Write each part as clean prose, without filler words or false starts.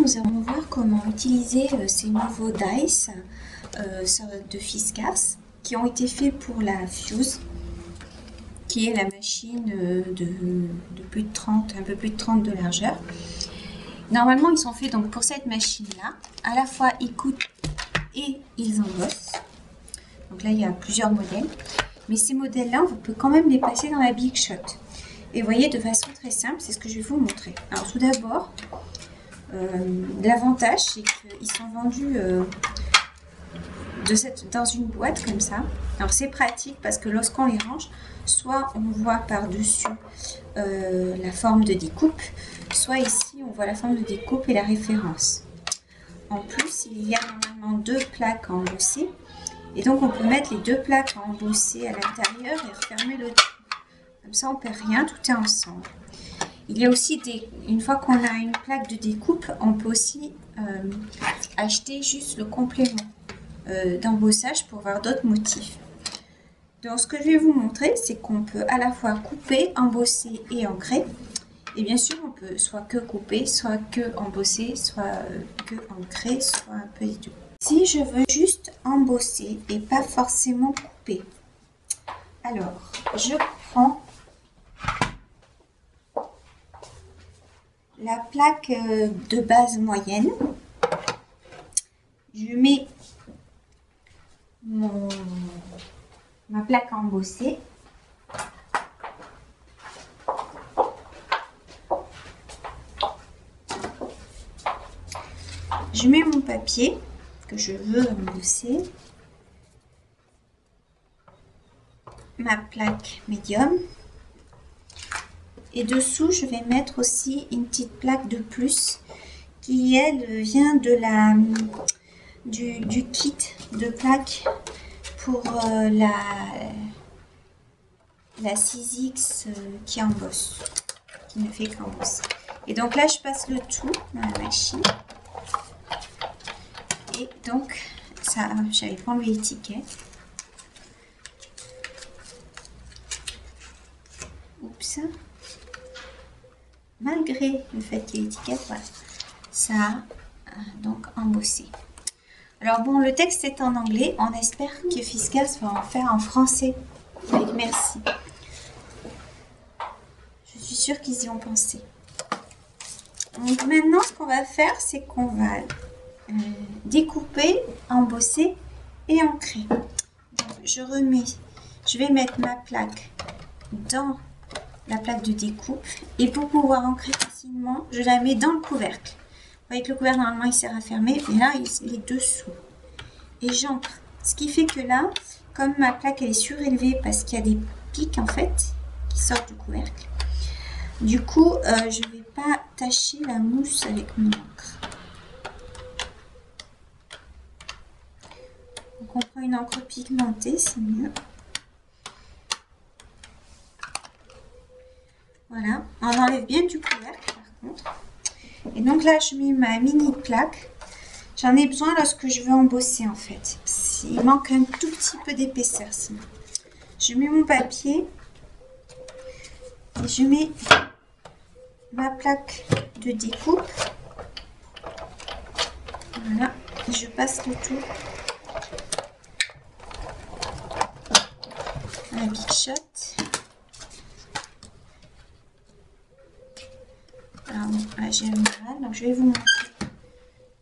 nous allons voir comment utiliser ces nouveaux dies de Fiskars qui ont été faits pour la Fuse, qui est la machine de plus de 30, un peu plus de 30 de largeur. Normalement, ils sont faits donc pour cette machine-là. À la fois, ils coupent et ils embossent. Donc là, il y a plusieurs modèles. Mais ces modèles-là, on peut quand même les passer dans la Big Shot. Et vous voyez, de façon très simple, c'est ce que je vais vous montrer. Alors tout d'abord, l'avantage, c'est qu'ils sont vendus dans une boîte comme ça. Alors c'est pratique parce que lorsqu'on les range, soit on voit par-dessus la forme de découpe, soit ici on voit la forme de découpe et la référence. En plus, il y a normalement deux plaques à embosser. Et donc on peut mettre les deux plaques à embosser à l'intérieur et refermer le tout. Comme ça on ne perd rien, tout est ensemble. Il y a aussi une fois qu'on a une plaque de découpe, on peut aussi acheter juste le complément d'embossage pour voir d'autres motifs. Donc ce que je vais vous montrer, c'est qu'on peut à la fois couper, embosser et ancrer. Et bien sûr, on peut soit que couper, soit que embosser, soit que ancrer, soit un peu des deux. Si je veux juste embosser et pas forcément couper, alors je prends la plaque de base moyenne, je mets ma plaque à embosser, je mets mon papier que je veux embosser, ma plaque médium, et dessous je vais mettre aussi une petite plaque de plus qui elle vient de du kit de plaques pour la 6X qui embosse, qui ne fait qu'embosser. Et donc là je passe le tout dans la machine. Et donc, ça, j'avais pas enlevé l'étiquette. Oups. Malgré le fait qu'il y ait l'étiquette, voilà. Ça a donc embossé. Alors bon, le texte est en anglais. On espère que Fiskars va en faire en français. Avec merci. Je suis sûre qu'ils y ont pensé. Donc maintenant, ce qu'on va faire, c'est qu'on va découper, embosser et ancrer. Donc, je vais mettre ma plaque dans la plaque de découpe et pour pouvoir ancrer facilement, je la mets dans le couvercle. Vous voyez que le couvercle normalement il sert à fermer, mais là il est dessous. Et j'ancre. Ce qui fait que là, comme ma plaque elle est surélevée parce qu'il y a des pics en fait qui sortent du couvercle, du coup je ne vais pas tacher la mousse avec mon encre. Donc on prend une encre pigmentée, c'est mieux. Voilà, on enlève bien du couvercle par contre. Et donc là, je mets ma mini plaque. J'en ai besoin lorsque je veux embosser en fait. Il manque un tout petit peu d'épaisseur sinon. Je mets mon papier et je mets ma plaque de découpe. Voilà, et je passe le tout à la Big Shot. Alors, là, j'ai un mal, donc je vais vous montrer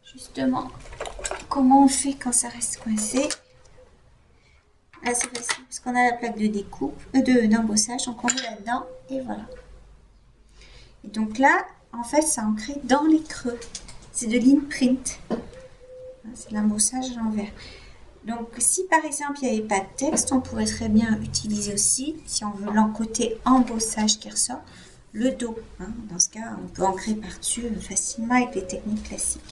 justement comment on fait quand ça reste coincé. Là, c'est facile parce qu'on a la plaque de découpe, d'embossage, donc on met là-dedans et voilà. Et donc là, en fait, ça ancré dans les creux. C'est de l'imprint. C'est l'embossage à l'envers. Donc, si par exemple il n'y avait pas de texte, on pourrait très bien utiliser aussi, si on veut l'encoter embossage qui ressort, le dos. Dans ce cas, on peut ancrer par-dessus facilement avec les techniques classiques.